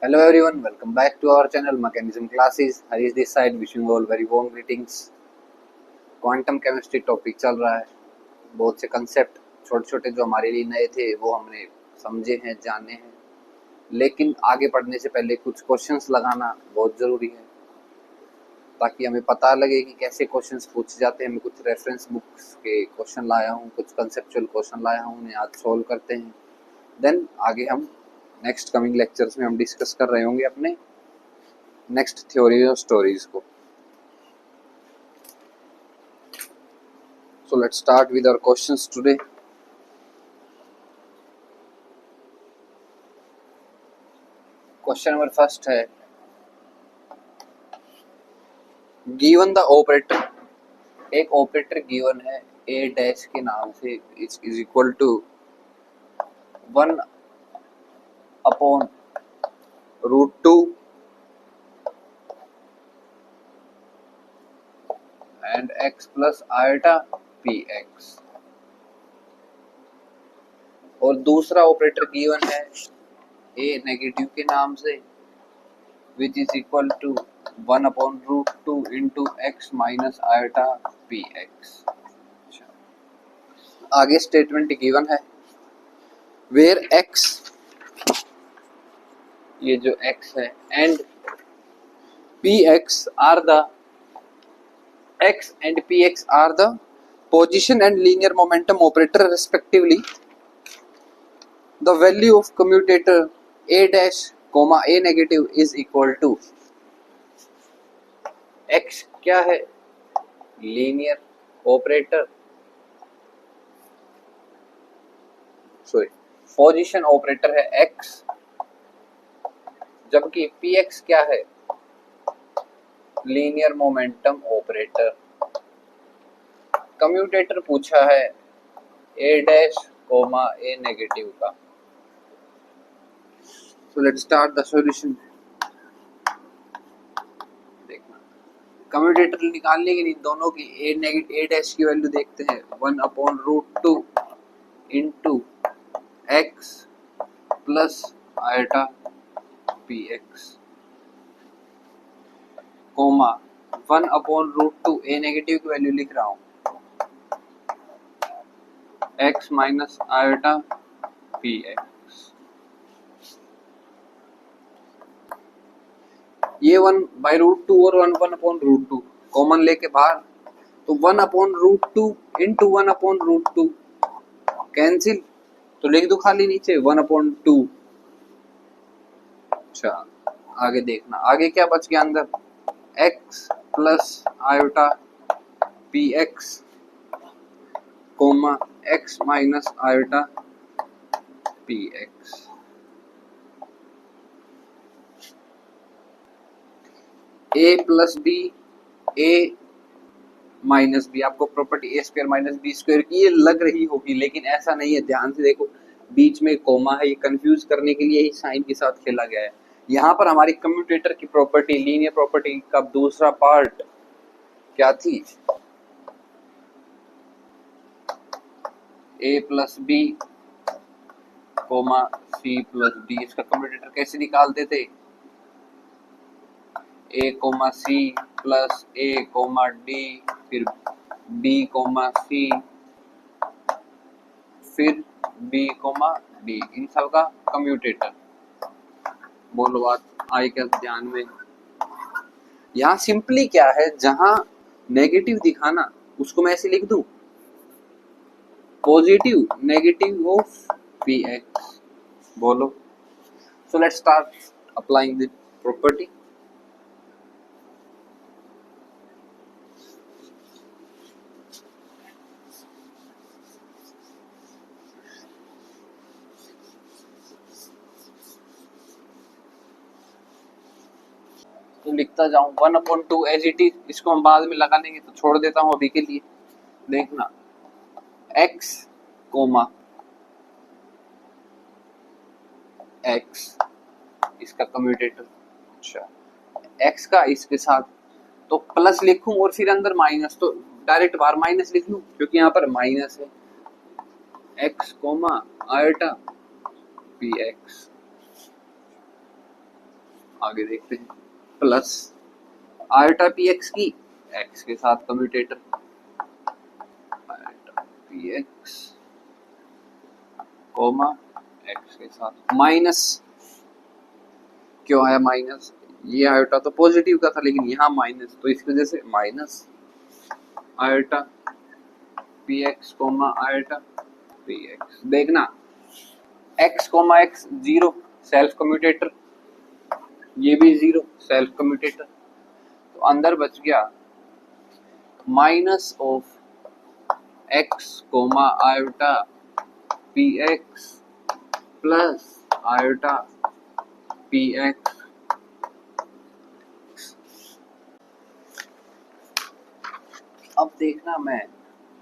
Hello everyone, welcome back to our channel Mechanism Classes. Harish this side, wishing you all very warm greetings. Quantum chemistry topic चल रहा है। बहुत से concept छोटे छोटे जो हमारे लिए नए थे वो हमने समझे हैं, जाने हैं, लेकिन आगे बढ़ने से पहले कुछ क्वेश्चंस लगाना बहुत ज़रूरी है ताकि हमें पता लगे कि कैसे क्वेश्चंस पूछे जाते हैं। मैं कुछ रेफरेंस बुक्स के क्वेश्चन लाया हूँ, कुछ कंसेप्चुअल क्वेश्चन लाया हूँ, उन्हें आज सॉल्व करते हैं। देन आगे हम नेक्स्ट कमिंग लेक्चर्स में हम डिस्कस कर रहे होंगे अपने नेक्स्ट थ्योरी और स्टोरीज को। So let's start with our questions today. Question number first है, given the operator, एक ऑपरेटर गिवन है a डैश के नाम से is equal to 1 upon √2 and x plus iota px, और दूसरा ऑपरेटर गिवन है a नेगेटिव के नाम से which is equal to 1 upon √2 into x minus iota px। आगे स्टेटमेंट गिवन है वेयर x, ये जो x है, and px are the x and px are the position and linear momentum operator respectively. The value of commutator a dash comma a negative is equal to, x क्या है, linear operator, sorry position operator है x, जबकि px क्या है, linear momentum operator. Commutator पूछा है a dash comma a negative का। So let's start the solution. देखना कम्यूटेटर निकालने के लिए दोनों की a डैश की वैल्यू देखते हैं, 1 upon √2 into x plus iota px comma 1 upon √2 a negative की वैल्यू लिख रहा हूँ, x माइनस आयोटा px। ये 1/√2 और 1 अपॉन √2 कॉमन लेके बाहर, तो 1 अपॉन √2 इंटू 1 अपॉन √2 कैंसिल, तो लिख दो खाली नीचे 1 अपॉन 2। अच्छा आगे देखना, आगे क्या बच गया अंदर, x plus iota px comma x minus iota px। a plus b, a minus b, आपको property a square minus b square की ये लग रही होगी, लेकिन ऐसा नहीं है। ध्यान से देखो, बीच में कोमा है, ये कंफ्यूज करने के लिए ही साइन के साथ खेला गया है। यहाँ पर हमारी कम्यूटेटर की प्रॉपर्टी, लीनियर प्रॉपर्टी का दूसरा पार्ट क्या थी, a plus B comma c plus D. इसका कम्यूटेटर कैसे निकालते थे, a comma c plus a comma D, फिर b कोमा c, फिर b कोमा d, इन सब का कम्यूटेटर। बोलो बात आई क्या ध्यान में। यहाँ सिंपली क्या है, जहां नेगेटिव दिखाना उसको मैं ऐसे लिख दूं, पॉजिटिव नेगेटिव ऑफ px। बोलो, सो let's start applying the property. तो लिखता जाऊं 1 अपॉन 2 एज इट इज, इसको हम बाद में लगा लेंगे, तो छोड़ देता हूं अभी के लिए। देखना x कोमा x, इसका कम्यूटेटर, अच्छा x का इसके साथ, तो प्लस लिखूं और फिर अंदर माइनस, तो डायरेक्ट बाहर माइनस लिख लूं क्योंकि यहाँ पर माइनस है, x कोमा आयोटा px। आगे देखते हैं, प्लस आयोटा पी एक्स की एक्स के साथ commutator, iota P x comma X के साथ, माइनस, क्यों आया माइनस, ये आयोटा तो पॉजिटिव का था लेकिन यहाँ माइनस, तो इसकी वजह से minus iota P x comma iota P x. देखना x comma x zero self commutator, ये भी जीरो सेल्फ कम्यूटेटर, तो अंदर बच गया minus of x comma iota P x plus iota P x. अब देखना मैं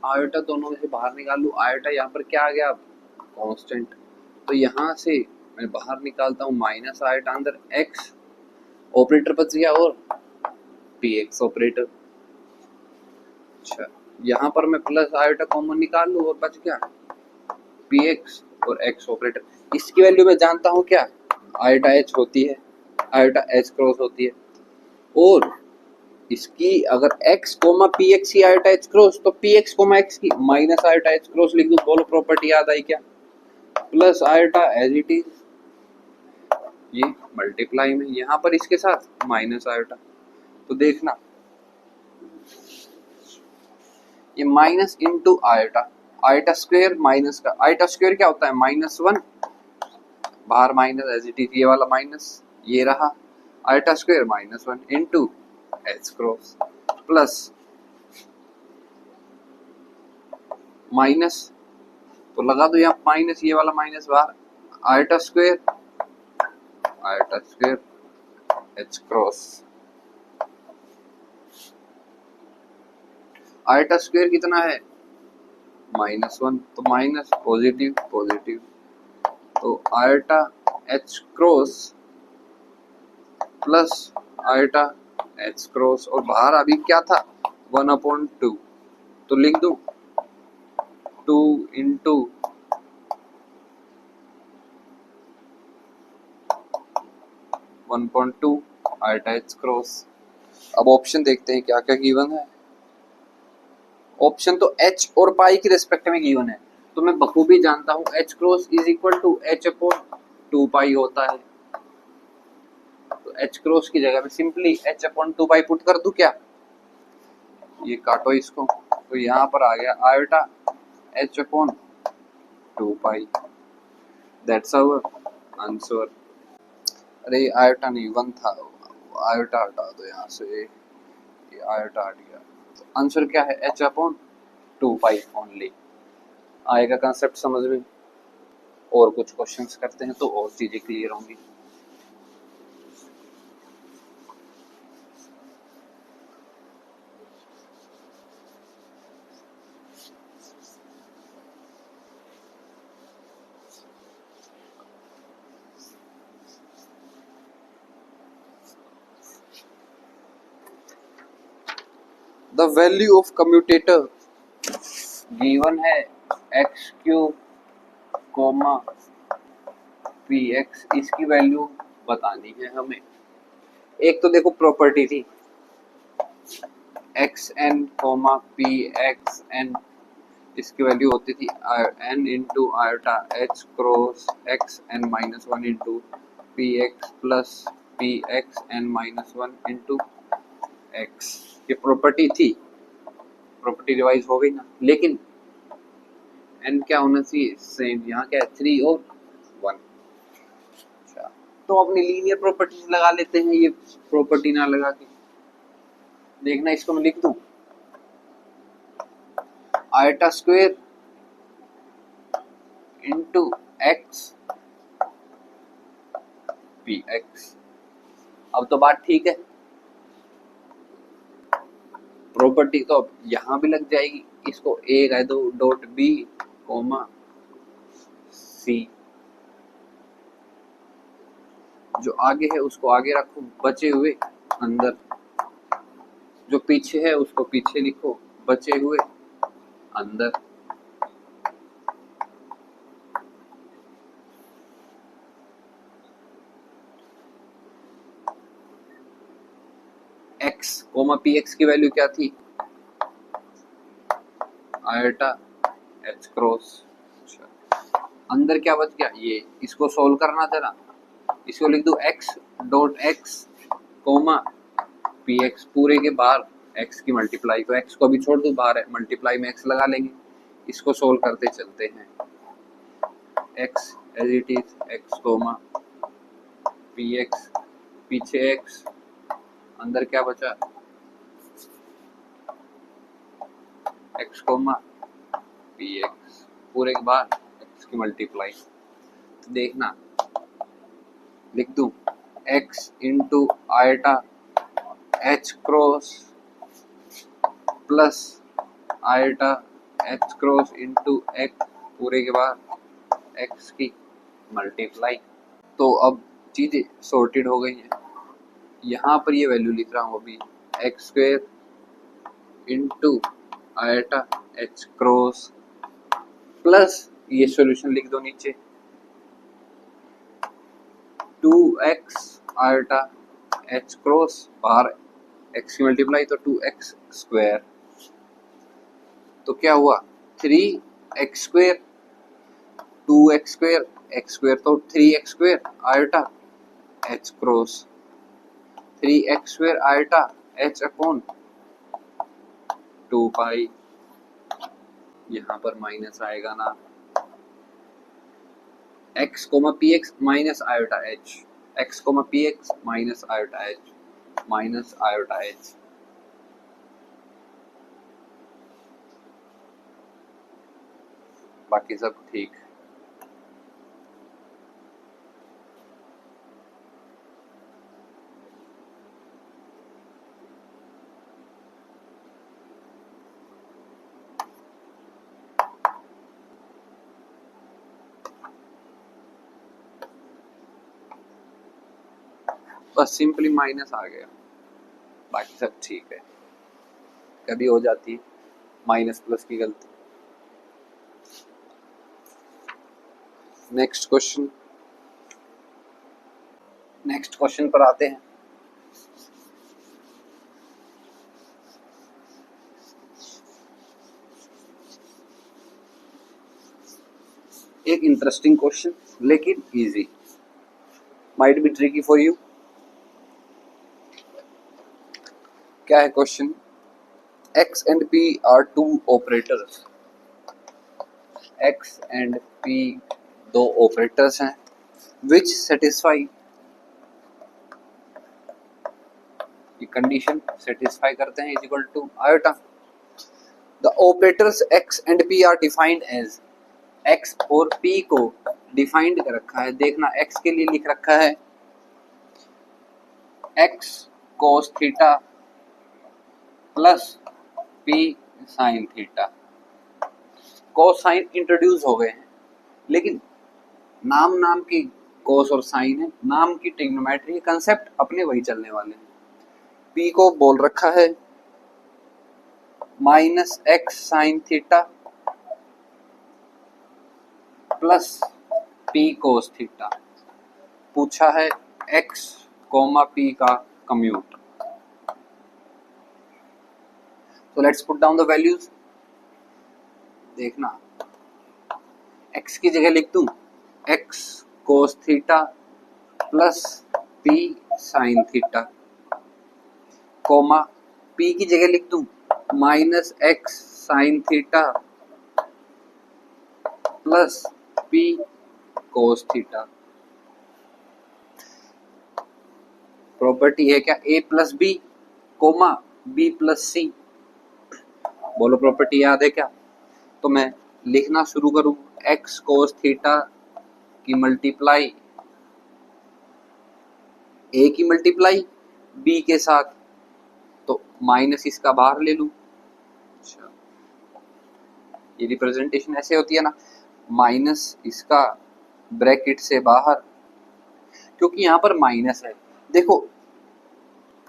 आयोटा दोनों में से बाहर निकाल लूं, आयोटा यहाँ पर क्या आ गया कांस्टेंट, तो यहाँ से मैं बाहर निकालता हूँ माइनस आयोटा, अंदर एक्स ऑपरेटर बच गया और पी एक्स ऑपरेटर। अच्छा यहाँ पर मैं प्लस आयोटा कॉमन निकाल लूं और बच गया पी एक्स और एक्स ऑपरेटर। इसकी वैल्यू मैं जानता हूँ क्या, आयोटा एच होती है, आयोटा एच क्रॉस होती है, और इसकी अगर x कोमा पी एक्स की आयोटा एच क्रॉस, तो पी एक्स कोमा एक्स की माइनस आयोटा एच क्रॉस लिख दूं, बोलो प्रॉपर्टी याद आई क्या, plus iota as it is, ये मल्टीप्लाई में यहाँ पर इसके साथ माइनस आयोटा, तो देखना ये minus into iota, iota square minus का, आयोटा स्क्वायर क्या होता है -1, बाहर माइनस एज इट इज, ये वाला माइनस ये रहा, iota square -1 into H cross plus minus, तो लगा दो यहाँ माइनस, ये वाला माइनस बाहर, iota square H cross, iota square कितना है -1, तो माइनस पॉजिटिव पॉजिटिव, तो iota H cross plus iota H cross, और बाहर अभी क्या था 1/2, तो लिख दूं 2 इंटू 1/2 आयोटा एच क्रॉस। अब ऑप्शन देखते हैं क्या क्या गिवन है, ऑप्शन तो h और पाई की रेस्पेक्ट में गिवन है, तो मैं बखूबी जानता हूं h cross is equal to h/2 pi होता है, तो h क्रॉस की जगह में सिंपली h/2 पाई पुट कर दूं क्या, ये काटो इसको, तो यहाँ पर आ गया iota h/2 pi, that's our answer. अरे आयोटा नहीं 1 था, आयोटा हटा दो यहाँ से, ये आयोटा हट गया, तो आंसर क्या है h/2 पाई ओनली। आएगा कंसेप्ट समझ में, और कुछ क्वेश्चंस करते हैं तो और चीजें क्लियर होंगी। The value of commutator given है x³ कोमा पी एक्स, इसकी वैल्यू बतानी है हमें। एक तो देखो प्रॉपर्टी थी xn comma P X N, इसकी वैल्यू होती थी n into iota h cross X N -1 into P x plus P X N -1 into X, ये प्रॉपर्टी थी, प्रॉपर्टी रिवाइज हो गई ना, लेकिन n क्या होना चाहिए सेम, यहाँ क्या है 3 और 1। अच्छा तो अपनी लीनियर प्रॉपर्टीज लगा लेते हैं, ये प्रॉपर्टी ना लगा के, देखना इसको मैं लिख दूं iota square into x P x. अब तो बात ठीक है, प्रॉपर्टी तो अब यहाँ भी लग जाएगी, इसको ए कह दो डॉट बी कोमा सी, जो आगे है उसको आगे रखो, बचे हुए अंदर, जो पीछे है उसको पीछे लिखो, बचे हुए अंदर। x कोमा पी एक्स की वैल्यू क्या थी, आयोटा एच क्रॉस। अंदर क्या बच गया, ये इसको सोल्व करना था ना, इसको लिख दो x dot X comma P X, पूरे के बाहर x की मल्टीप्लाई, तो x को भी छोड़ दो बाहर है, मल्टीप्लाई में x लगा लेंगे, इसको सोल्व करते चलते हैं। x as it is x comma P X, पीछे x, अंदर क्या बचा, x कोमा पी एक्स, पूरे के बाहर x की मल्टीप्लाई। तो देखना लिख दूं x into eta H cross plus eta H cross into x, पूरे के बाद एक्स की मल्टीप्लाई। तो अब चीजें सॉर्टेड हो गई हैं। यहाँ पर ये वैल्यू लिख रहा हूँ अभी, x square into eta H cross plus ये सॉल्यूशन लिख दो नीचे, 2x आयटा एच क्रॉस, बाहर x की मल्टीप्लाई तो 2x स्क्वायर, तो क्या हुआ 3x square, 2x square, x square तो 3x square iota h cross, 3x square iota h upon 2 pi, यहाँ पर माइनस आएगा ना, x comma P X minus iota h, x comma P X minus iota h, minus iota h, बाकी सब ठीक। बस simply minus आ गया, बाकी सब ठीक है। कभी हो जाती है माइनस प्लस की गलती। नेक्स्ट क्वेश्चन पर आते हैं। एक इंटरेस्टिंग क्वेश्चन लेकिन easy, might be tricky for you. क्या है question, x and p are two operators, x and p दो ऑपरेटर्स हैं, which satisfy, ये कंडीशन सेटिस्फाई करते हैं, is equal to iota. The operators x and p are defined as, x और p को defined कर रखा है, देखना x के लिए लिख रखा है x cos theta plus p sin theta. Cosine introduce हो गए हैं, लेकिन नाम की कोस और साइन है, नाम की ट्रिग्नोमेट्री, कंसेप्ट अपने वही चलने वाले हैं। p को बोल रखा है minus x sine theta plus p cos theta, पूछा है x कोमा p का commute. So let's put down the values। देखना x की जगह लिख दूं x cos theta plus p sin theta, comma p की जगह लिख दूं minus x sin theta plus p cos theta. Property है क्या, a plus B comma b plus c, बोलो प्रॉपर्टी याद है क्या। तो मैं लिखना शुरू करूं x cos थीटा की मल्टीप्लाई a की मल्टीप्लाई b के साथ, तो माइनस इसका बाहर ले लूं। अच्छा, ये रिप्रेजेंटेशन ऐसे होती है ना, माइनस इसका ब्रैकेट से बाहर, क्योंकि यहाँ पर माइनस है। देखो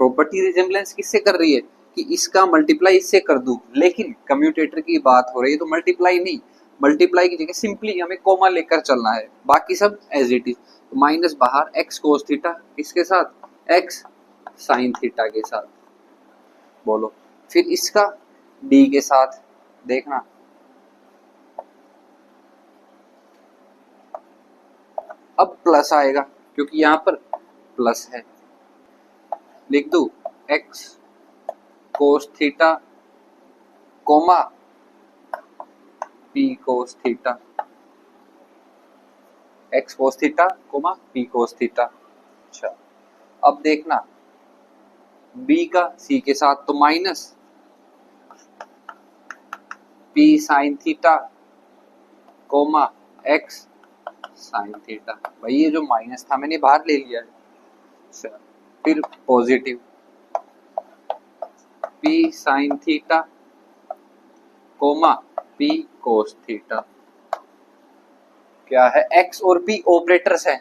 प्रॉपर्टी रिजेम्बलेंस किससे कर रही है कि इसका मल्टीप्लाई इससे कर दूं, लेकिन कम्यूटेटर की बात हो रही है तो मल्टीप्लाई नहीं, मल्टीप्लाई की जगह सिंपली हमें कोमा लेकर चलना है, बाकी सब एज इट इज। तो माइनस बाहर x cos थीटा, इसके साथ x sin थीटा के साथ, बोलो। फिर इसका डी के साथ देखना, अब प्लस आएगा क्योंकि यहाँ पर प्लस है। लिख दू x cos theta coma P cos theta, x cos theta coma P cos theta. अच्छा, अब देखना बी का सी के साथ तो minus P sine theta comma x sine theta. भाई ये जो माइनस था मैंने बाहर ले लिया है। अच्छा, फिर positive P sine theta coma P cos theta. क्या है, एक्स और पी ऑपरेटर्स हैं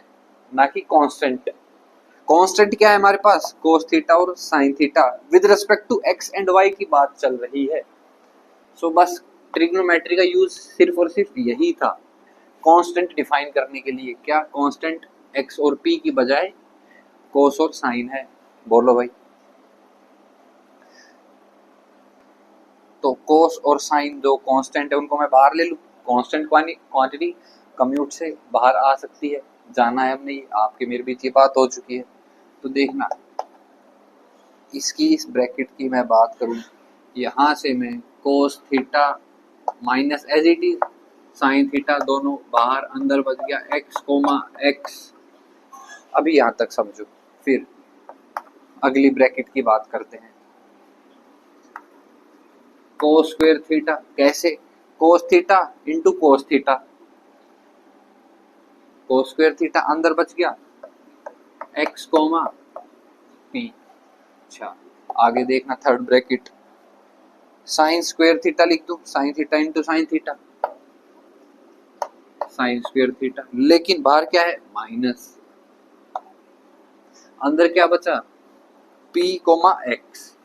ना कि कांस्टेंट। कांस्टेंट क्या है हमारे पास, कोस थीटा और sine theta. With respect to X and Y की बात चल रही है। सो बस ट्रिग्नोमेट्री का यूज सिर्फ और सिर्फ यही था, कांस्टेंट डिफाइन करने के लिए। क्या कांस्टेंट एक्स और पी की बजाय कोस और साइन है। बोलो भाई। तो कोस और साइन जो कांस्टेंट है उनको मैं बाहर ले लूं। कांस्टेंट क्वांटिटी कम्यूट से बाहर आ सकती है, जाना है हमने, आपके मेरे बीच ये बात हो चुकी है। तो देखना इसकी इस ब्रैकेट की मैं बात करूं, यहां से मैं cos theta minus as it is sine theta दोनों बाहर, अंदर बच गया एक्स कोमा एक्स। अभी यहां तक समझो, फिर अगली ब्रैकेट की बात करते हैं। कोस स्क्वायर थीटा, कैसे, cos theta into cos theta, cos square theta अंदर बच गया एक्स कोमा पी। अच्छा, आगे देखना third bracket, sine square theta लिख दूं, sine theta into sine theta, sine square theta. लेकिन बाहर क्या है, माइनस, अंदर क्या बचा, P comma X.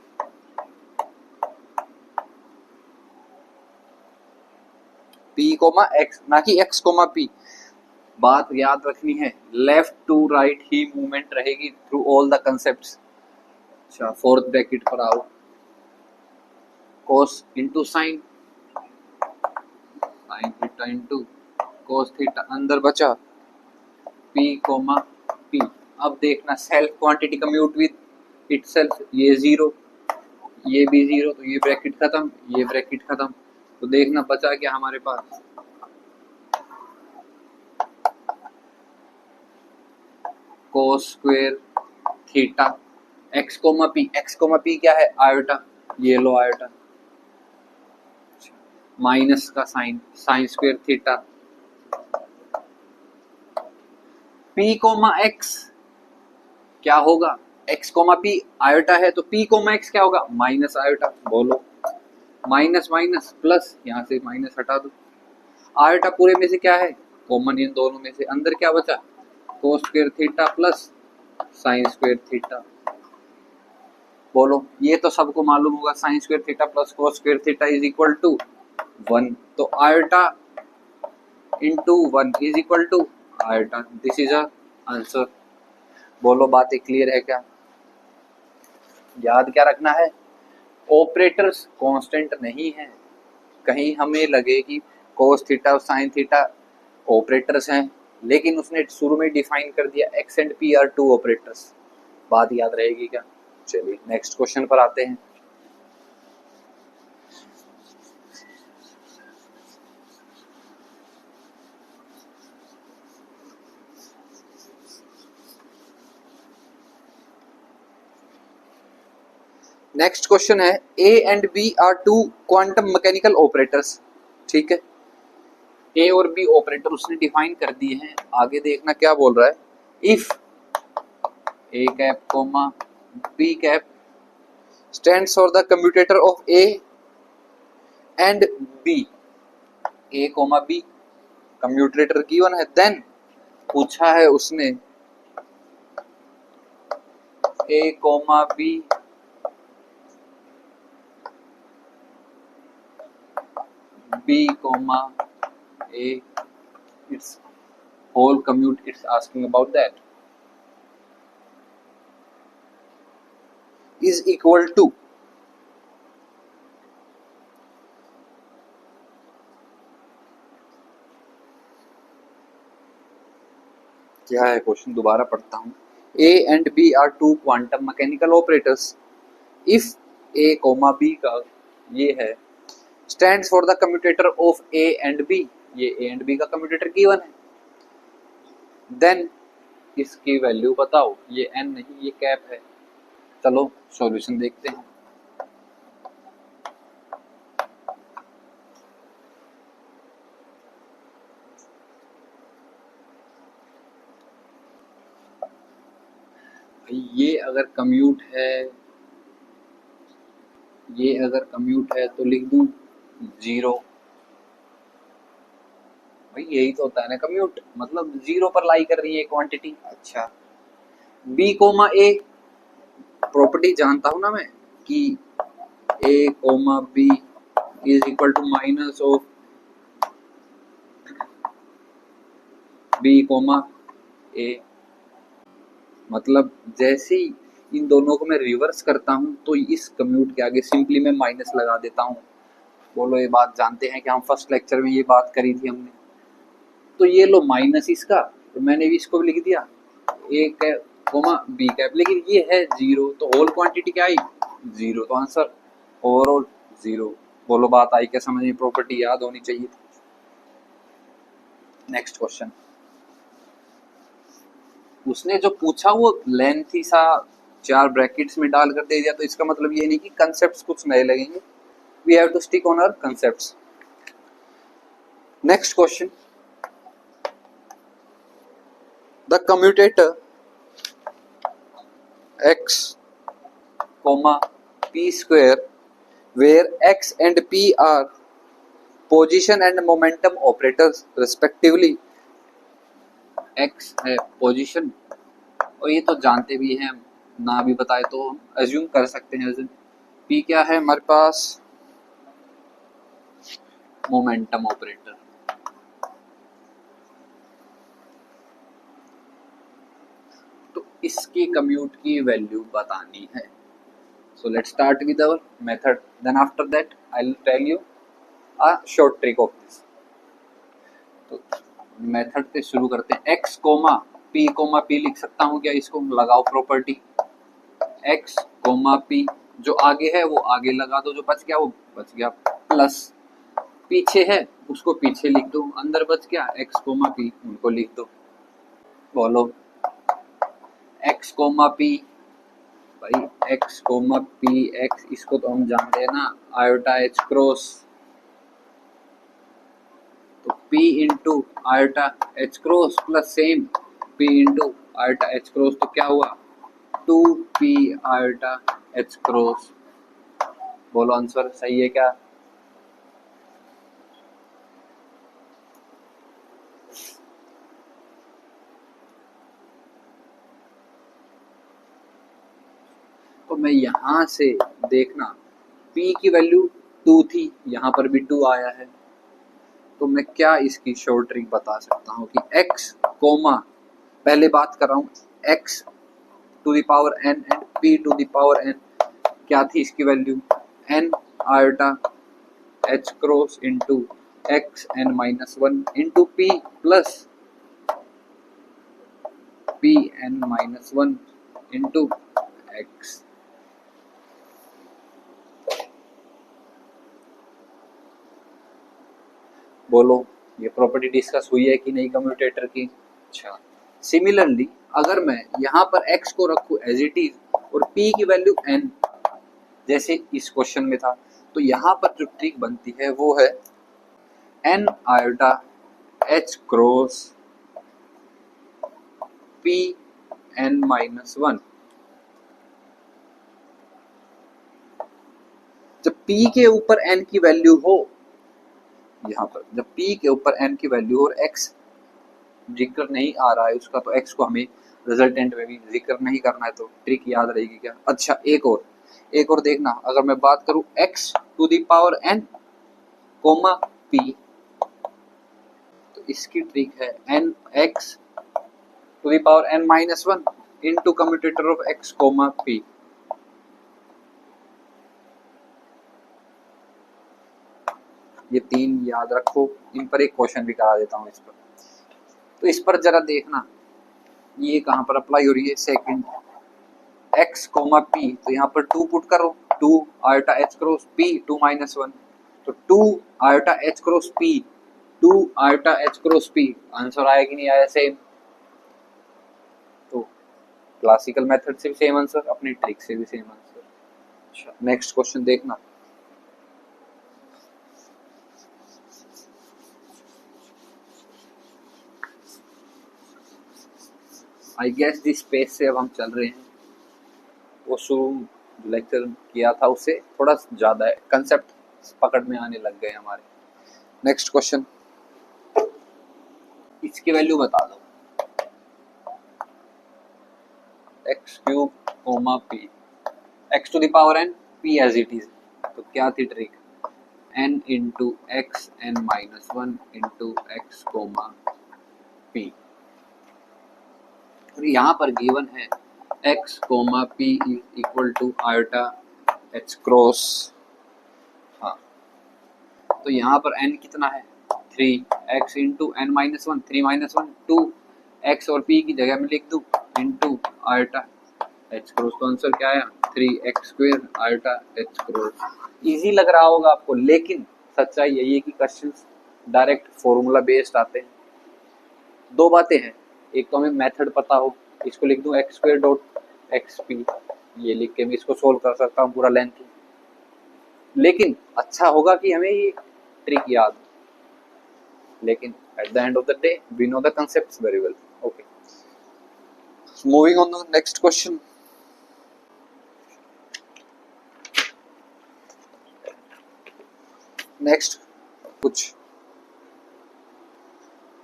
P comma X ना कि एक्स कोमा पी। बात याद रखनी है, लेफ्ट टू राइट ही मूवमेंट रहेगी थ्रू ऑल द कंसेप्ट्स। अच्छा, फोर्थ ब्रैकेट पर आओ, cos into sine, sine theta into cos theta, अंदर बचा पी कोमा पी। अब देखना self quantity commute with itself, ये जीरो ये भी जीरो, तो ये ब्रैकेट खत्म, ये ब्रैकेट खत्म। तो देखना बचा क्या हमारे पास, cos square theta x comma P. X comma p क्या है, आयोटा, ये लो आयोटा, माइनस का sine, sine square theta p comma x क्या होगा, एक्स कोमा पी आयोटा है तो पी कोमा एक्स क्या होगा, माइनस आयोटा। बोलो, माइनस माइनस प्लस, यहां से माइनस हटा दो। आयोटा पूरे में से क्या है, कॉमन इन दोनों में से, अंदर क्या बचा, cos square theta plus sine square theta. बोलो, ये तो सबको मालूम होगा, sine square theta plus cos square theta is equal to 1। तो iota into 1 is equal to iota. This is a answer. बोलो, बातें क्लियर है क्या। याद क्या रखना है, ऑपरेटर्स कांस्टेंट नहीं है। कहीं हमें लगे कि कोस थीटा और साइन थीटा ऑपरेटर्स हैं, लेकिन उसने शुरू में डिफाइन कर दिया X and P are two operators. बात याद रहेगी क्या। चलिए नेक्स्ट क्वेश्चन पर आते हैं। नेक्स्ट क्वेश्चन है, A and B are two quantum mechanical operators. ठीक है, ए और बी ऑपरेटर उसने डिफाइन कर दिए हैं। आगे देखना क्या बोल रहा है, if A cap comma B cap stands for the commutator of A and B, A comma B commutator given है, देन पूछा है उसने A comma B B comma A, its whole commute, it's asking about that, is equal to क्या है question, दोबारा पढ़ता हूँ। A and B are two quantum mechanical operators if A comma B का ये है stands for the commutator of A and B, ये A and B का कम्यूटेटर गिवन है, देन इसकी वैल्यू बताओ। ये एन नहीं, ये कैप है। चलो सॉल्यूशन देखते हैं। ये अगर कम्यूट है, ये अगर कम्यूट है तो लिख दूं 0। भाई यही तो होता है ना कम्यूट, मतलब 0 पर लाई कर रही है क्वांटिटी। अच्छा, बी कोमा ए, प्रॉपर्टी जानता हूं ना मैं कि A comma B is equal to minus of B comma A. मतलब जैसे ही इन दोनों को मैं रिवर्स करता हूं तो इस कम्यूट के आगे सिंपली मैं माइनस लगा देता हूं। बोलो ये बात जानते हैं कि हम फर्स्ट लेक्चर में ये बात करी थी हमने। तो ये लो माइनस इसका, तो मैंने भी इसको भी लिख दिया ए कैप कोमा बी कैप, लेकिन ये है 0, तो होल क्वांटिटी क्या आई 0, तो आंसर ओवरऑल 0। बोलो बात आई क्या समझ में, प्रॉपर्टी याद होनी चाहिए। नेक्स्ट क्वेश्चन, उसने जो पूछा वो लेंथी सा 4 ब्रैकेट्स में डाल कर दे दिया, तो इसका मतलब ये नहीं कि कंसेप्ट्स कुछ नए लगेंगे। We have to stick on our concepts. Next question, the commutator x comma p square where x and p are position and momentum operators respectively। x है पोजीशन, और ये तो जानते भी हैं, ना भी बताए तो हम अज्यूम कर सकते हैं। p क्या है हमारे पास, मोमेंटम ऑपरेटर। तो इसकी कम्यूट की वैल्यू बतानी है। So let's start with our method. Then after that, I'll tell you a short trick of this. तो मेथड से शुरू करते हैं। x कोमा p लिख सकता हूँ क्या, इसको लगाओ प्रॉपर्टी x कोमा p, जो आगे है वो आगे लगा दो, जो बच गया वो बच गया, प्लस पीछे है उसको पीछे लिख दो, अंदर बच गया x कोमा p, उनको लिख दो। बोलो x कोमा p, भाई x कोमा पी एक्स, इसको तो हम जानते हैं ना आयोटा एच क्रॉस, तो p into iota H cross plus same p into iota H cross, तो क्या हुआ 2p आयोटा एच क्रॉस। बोलो आंसर सही है क्या। तो मैं यहां से देखना p की वैल्यू 2 थी, यहां पर भी 2 आया है, तो मैं क्या इसकी शॉर्ट ट्रिक बता सकता हूँ कि x कोमा, पहले बात कर रहा हूँ x to the power n and p to the power n, क्या थी इसकी value n iota h cross into x n minus 1 into p plus p n minus 1 into x। बोलो ये प्रॉपर्टी डिस्कस हुई है कि नहीं कम्यूटेटर की। अच्छा, सिमिलरली अगर मैं यहाँ पर x को रखूँ एज इट इज और p की वैल्यू n जैसे इस क्वेश्चन में था, तो यहाँ पर जो ट्रिक बनती है वो है n iota h cross p n minus 1। जब p के ऊपर n की वैल्यू हो, यहाँ पर जब p के ऊपर n की वैल्यू और x जिक्र नहीं आ रहा है उसका, तो x को हमें रिजल्टेंट में भी जिक्र नहीं करना है, तो ट्रिक याद रहेगी क्या। अच्छा एक और देखना, अगर मैं बात करूं x to the power n comma p, तो इसकी ट्रिक है n x to the power n minus 1 into commutator of x comma p। ये 3 याद रखो, इन पर एक क्वेश्चन भी करा देता हूं इस पर। तो इस पर जरा देखना, ये कहाँ पर अप्लाई हो रही है, सेकंड x कोमा p, तो यहाँ पर 2 पुट करो, 2 iota h cross p 2 minus 1, तो 2 iota h cross p 2 iota h cross p, answer आया कि नहीं आया सेम। तो क्लासिकल मेथड से भी सेम आंसर, अपनी ट्रिक से भी सेम आंसर। अच्छा नेक्स्ट क्वेश्चन देखना, आई गेस दिस पेज से अब हम चल रहे हैं, वो शुरू लेक्चर किया था उससे थोड़ा ज्यादा है, कंसेप्ट पकड़ में आने लग गए हमारे। नेक्स्ट क्वेश्चन, इसकी वैल्यू बता दो, x cube comma P, x to the power n, p as it is, तो क्या थी trick, n into x n minus one into x comma p, और यहाँ पर गिवन है x comma p is equal to iota h cross, हाँ तो यहाँ पर n कितना है 3, x into n minus one, 3 minus one 2, x और p की जगह में लिख दूँ इंटू आयोटा h क्रॉस, तो आंसर क्या आया 3x square iota h cross. Easy लग रहा होगा आपको, लेकिन सच्चाई यही है कि क्वेश्चंस डायरेक्ट फॉर्मूला बेस्ड आते हैं। दो बातें हैं, एक तो हमें मेथड पता हो, इसको लिख दूं x square dot x P, ये लिख के मैं इसको सोल्व कर सकता हूँ पूरा लेंथ, लेकिन अच्छा होगा कि हमें ये ट्रिक याद हो, लेकिन at the end of the day we know the concepts very well. Okay, so moving on to the next question. Next कुछ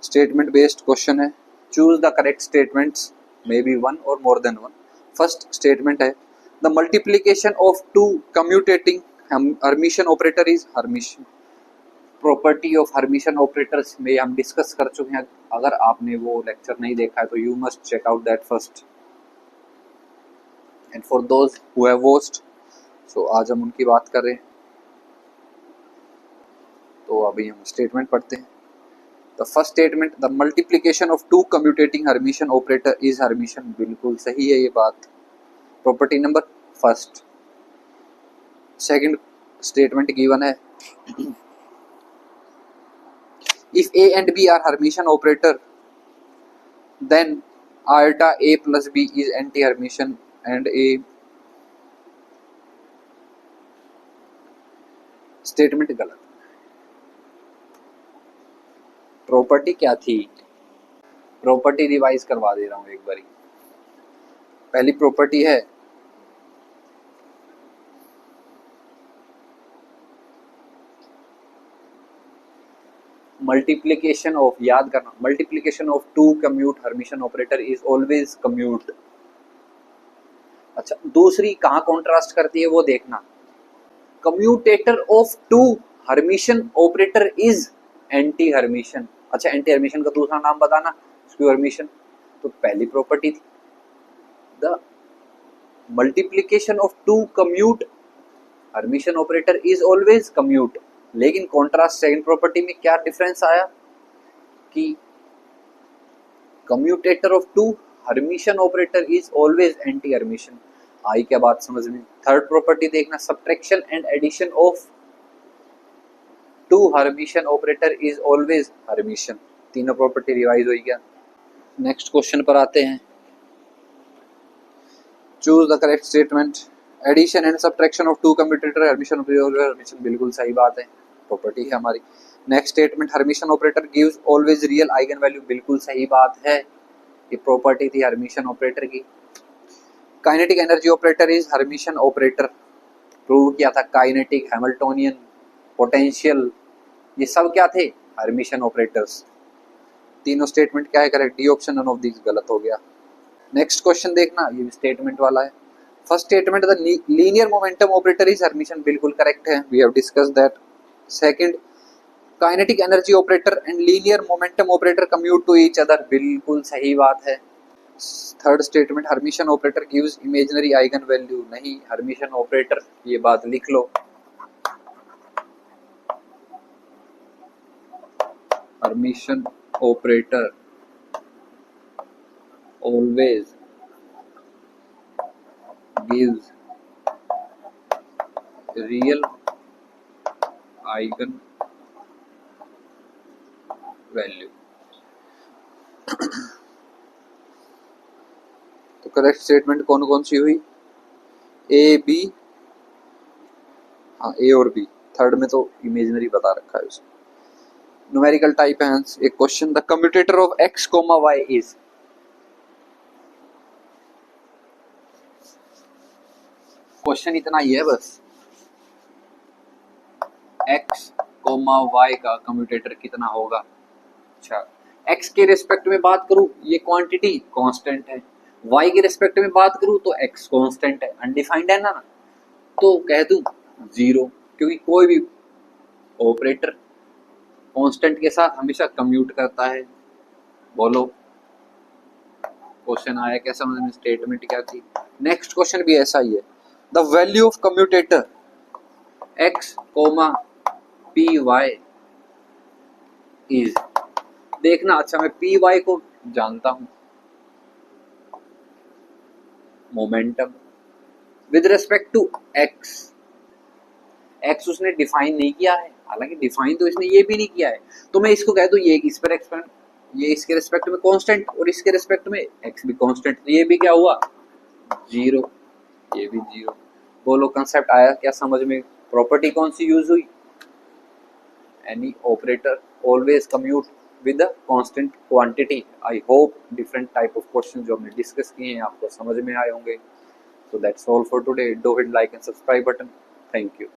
स्टेटमेंट बेस्ड क्वेश्चन है, choose the correct statements, may be one or more than one. First statement है the multiplication of two commuting hermitian operator is hermitian, property of hermitian operators में हम discuss कर चुके हैं, अगर आपने वो लेक्चर नहीं देखा है तो you must check out that first, and for those who have watched, so आज हम उनकी बात कर रहे हैं। तो अभी हम स्टेटमेंट पढ़ते हैं। The first statement, the multiplication of two commuting hermitian operator is hermitian, बिल्कुल सही है ये बात, property number first. Second statement given है, if a and b are Hermitian operator then iota a plus b is anti-Hermitian and a, statement गलत। Property क्या थी, property revise करवा दे रहा हूं एक बारी। पहली प्रॉपर्टी है मल्टीप्लीकेशन ऑफ, याद करना, multiplication of two commute Hermitian operator is always commute. अच्छा दूसरी कहां कॉन्ट्रास्ट करती है वो देखना, commutator of two Hermitian operator is anti Hermitian. अच्छा एंटी हर्मिशन का दूसरा नाम बताना, स्क्यू हर्मिशन। तो पहली प्रॉपर्टी थी the multiplication of two commute Hermitian operator is always commute, लेकिन कॉन्ट्रास्ट सेकंड प्रॉपर्टी में क्या डिफरेंस आया कि commutator of two Hermitian operator is always anti hermitian. आई क्या बात समझ में। थर्ड प्रॉपर्टी देखना, subtraction and addition of two Hermitian operator is always hermitian. तीनों प्रॉपर्टी रिवाइज हुई क्या। नेक्स्ट क्वेश्चन पर आते हैं, choose the correct statement, addition and subtraction of two commutator Hermitian operator Hermitian, बिल्कुल सही बात है, प्रॉपर्टी है हमारी। Next statement, hermitian operator gives always real eigen value, बिल्कुल सही बात है, ये प्रॉपर्टी थी हर्मिशन ऑपरेटर की। Kinetic energy operator is Hermitian operator, prove किया था, काइनेटिक, हैमिल्टोनियन, पोटेंशियल, ये सब क्या थे, हर्मिशन ऑपरेटर्स। तीनों स्टेटमेंट क्या है correct, D option none of this गलत हो गया। नेक्स्ट क्वेश्चन देखना, ये भी स्टेटमेंट वाला है। First statement, the linear momentum operator is hermitian, बिल्कुल करेक्ट है, we have discussed that. Second, kinetic energy operator and linear momentum operator commute to each other, बिल्कुल सही बात है। Third statement, hermitian operator gives imaginary eigen value, नहीं, hermitian operator, ये बात लिख लो, hermitian operator always gives real eigen value। तो करेक्ट स्टेटमेंट कौन कौन सी हुई? ए बी, हाँ ए और बी, थर्ड में तो इमेजिनरी बता रखा है उसमें। न्यूमेरिकल टाइप है एक question, the commutator of x, y is, question इतना ही है बस, x, y का कम्यूटेटर कितना होगा। अच्छा, x के रिस्पेक्ट में बात करूं ये क्वांटिटी कांस्टेंट है, y के रिस्पेक्ट में बात करूं तो x कांस्टेंट है, अनडिफाइंड है ना, तो कह दूं 0, क्योंकि कोई भी ऑपरेटर कांस्टेंट के साथ हमेशा कम्यूट करता है। बोलो क्वेश्चन आया क्या समझ में, स्टेटमेंट क्या थी। नेक्स्ट क्वेश्चन भी ऐसा ही है, the value of commutator x, p y is, देखना अच्छा मैं पी वाई को जानता हूं, momentum with respect to x, x उसने डिफाइन नहीं किया है, हालांकि डिफाइन तो इसने ये भी नहीं किया है, तो मैं इसको कह दूं ये इस पर एक्सपेंड, ये इसके रिस्पेक्ट में कांस्टेंट और इसके रिस्पेक्ट में एक्स भी कांस्टेंट, तो ये भी क्या हुआ 0, ये भी 0। बोलो कंसेप्ट आया क्या समझ में, प्रॉपर्टी कौन सी यूज हुई, any operator always commute with a constant quantity. I hope different type of question जो हमने डिस्कस किए हैं आपको समझ में आए होंगे। So that's all for today. Do hit like and subscribe button. Thank you.